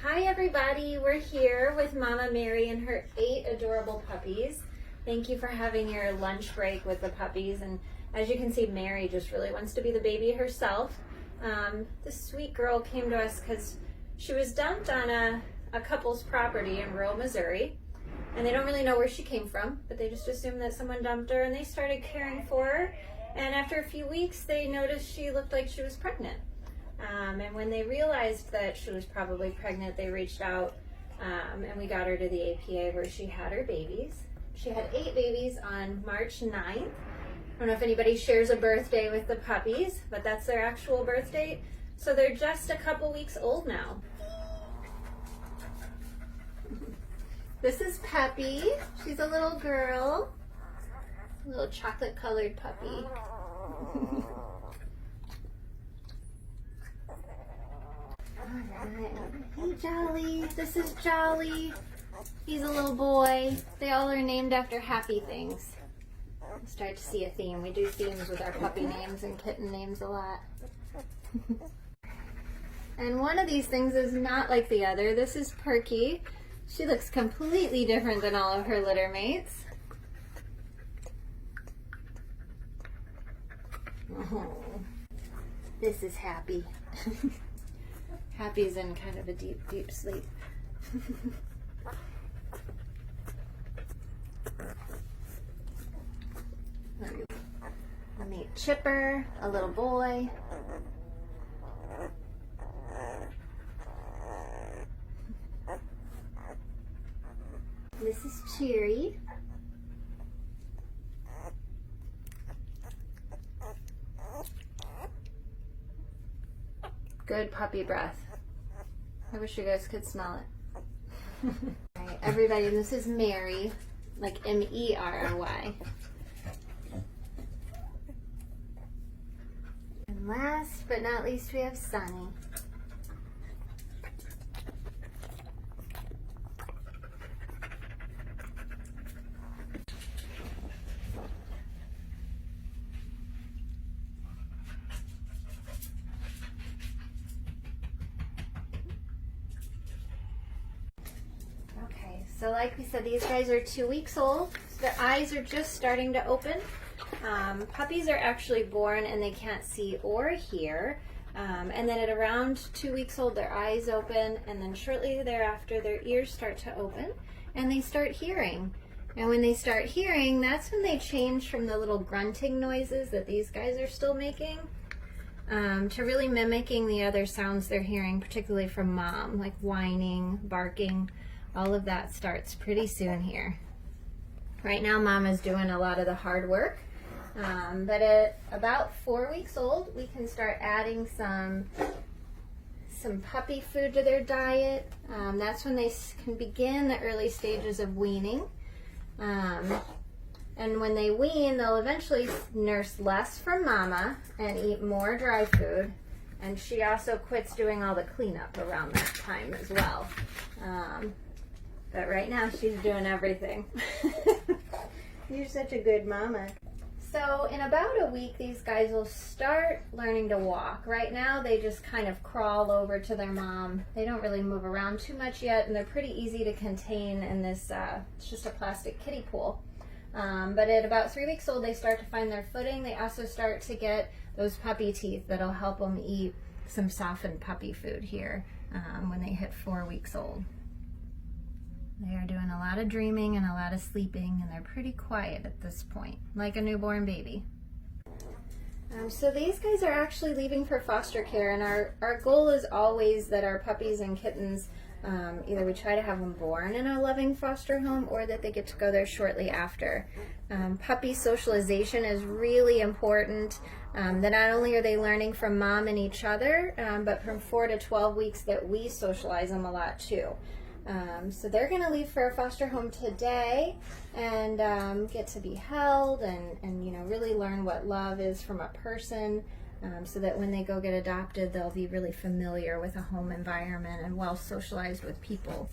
Hi everybody, we're here with Mama Mary and her 8 adorable puppies. Thank you for having your lunch break with the puppies, and as you can see, Mary just really wants to be the baby herself. This sweet girl came to us because she was dumped on a couple's property in rural Missouri, and they don't really know where she came from, but they just assumed that someone dumped her, and they started caring for her, and after a few weeks they noticed she looked like she was pregnant. And when they realized that she was probably pregnant, they reached out and we got her to the APA where she had her babies. She had 8 babies on March 9th. I don't know if anybody shares a birthday with the puppies, but that's their actual birth date. So they're just a couple weeks old now. This is Peppy. She's a little girl, a little chocolate colored puppy. Hey Jolly, this is Jolly. He's a little boy. They all are named after happy things. I start to see a theme. We do themes with our puppy names and kitten names a lot. And one of these things is not like the other. This is Perky. She looks completely different than all of her litter mates. Oh, this is Happy. Happy's in kind of a deep, deep sleep. I meet Chipper, a little boy. This is Cheery. Good puppy breath. I wish you guys could smell it. Alright, everybody, this is Mary, like M-E-R-R-Y. And last but not least, we have Sunny. So like we said, these guys are 2 weeks old. So their eyes are just starting to open. Puppies are actually born and they can't see or hear. And then at around 2 weeks old, their eyes open, and then shortly thereafter, their ears start to open and they start hearing. And when they start hearing, that's when they change from the little grunting noises that these guys are still making to really mimicking the other sounds they're hearing, particularly from mom, like whining, barking. All of that starts pretty soon here. Right now, Mama's doing a lot of the hard work, but at about 4 weeks old, we can start adding some puppy food to their diet. That's when they can begin the early stages of weaning. And when they wean, they'll eventually nurse less from Mama and eat more dry food. And she also quits doing all the cleanup around that time as well. But right now she's doing everything. You're such a good mama. So in about a week, these guys will start learning to walk. Right now they just kind of crawl over to their mom. They don't really move around too much yet, and they're pretty easy to contain in this, it's just a plastic kiddie pool. But at about 3 weeks old, they start to find their footing. They also start to get those puppy teeth that'll help them eat some softened puppy food here when they hit 4 weeks old. They are doing a lot of dreaming and a lot of sleeping, and they're pretty quiet at this point, like a newborn baby. So these guys are actually leaving for foster care, and our goal is always that our puppies and kittens, either we try to have them born in a loving foster home or that they get to go there shortly after. Puppy socialization is really important, that not only are they learning from mom and each other, but from 4 to 12 weeks that we socialize them a lot too. So they're going to leave for a foster home today and get to be held and you know, really learn what love is from a person, so that when they go get adopted, they'll be really familiar with a home environment and well socialized with people.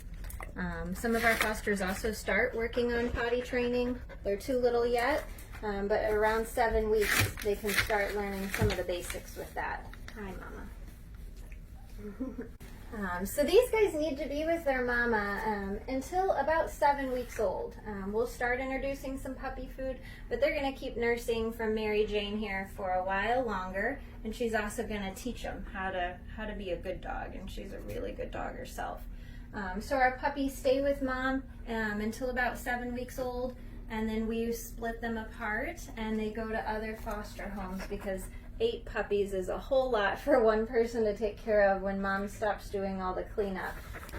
Some of our fosters also start working on potty training. They're too little yet, but at around 7 weeks they can start learning some of the basics with that. Hi, Mama. So these guys need to be with their mama until about 7 weeks old. We'll start introducing some puppy food, but they're going to keep nursing from Mary Jane here for a while longer, and she's also going to teach them how to be a good dog, and she's a really good dog herself. So our puppies stay with mom until about 7 weeks old, and then we split them apart and they go to other foster homes because 8 puppies is a whole lot for one person to take care of when mom stops doing all the cleanup.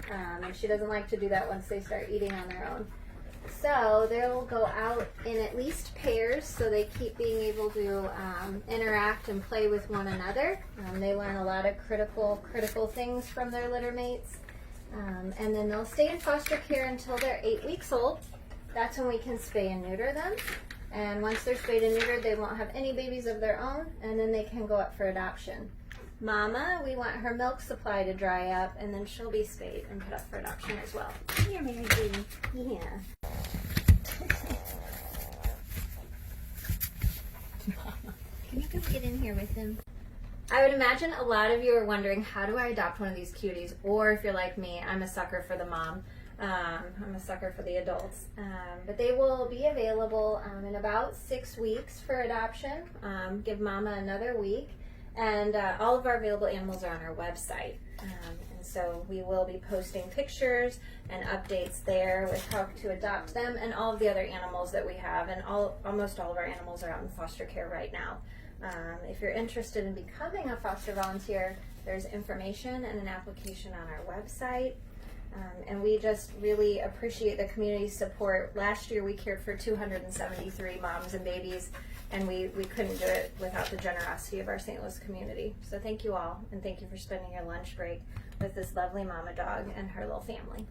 And she doesn't like to do that once they start eating on their own. So they'll go out in at least pairs so they keep being able to interact and play with one another. They learn a lot of critical things from their litter mates. And then they'll stay in foster care until they're 8 weeks old. That's when we can spay and neuter them. And once they're spayed and neutered, they won't have any babies of their own, and then they can go up for adoption. Mama, we want her milk supply to dry up, and then she'll be spayed and put up for adoption as well. Here, Mary Jane. Yeah. Can you come get in here with him? I would imagine a lot of you are wondering, how do I adopt one of these cuties? Or if you're like me, I'm a sucker for the mom. I'm a sucker for the adults. But they will be available in about 6 weeks for adoption. Give mama another week. And all of our available animals are on our website. And so we will be posting pictures and updates there with how to adopt them and all of the other animals that we have. And almost all of our animals are out in foster care right now. If you're interested in becoming a foster volunteer, there's information and an application on our website. And we just really appreciate the community's support. Last year we cared for 273 moms and babies, and we couldn't do it without the generosity of our St. Louis community. So thank you all, and thank you for spending your lunch break with this lovely mama dog and her little family.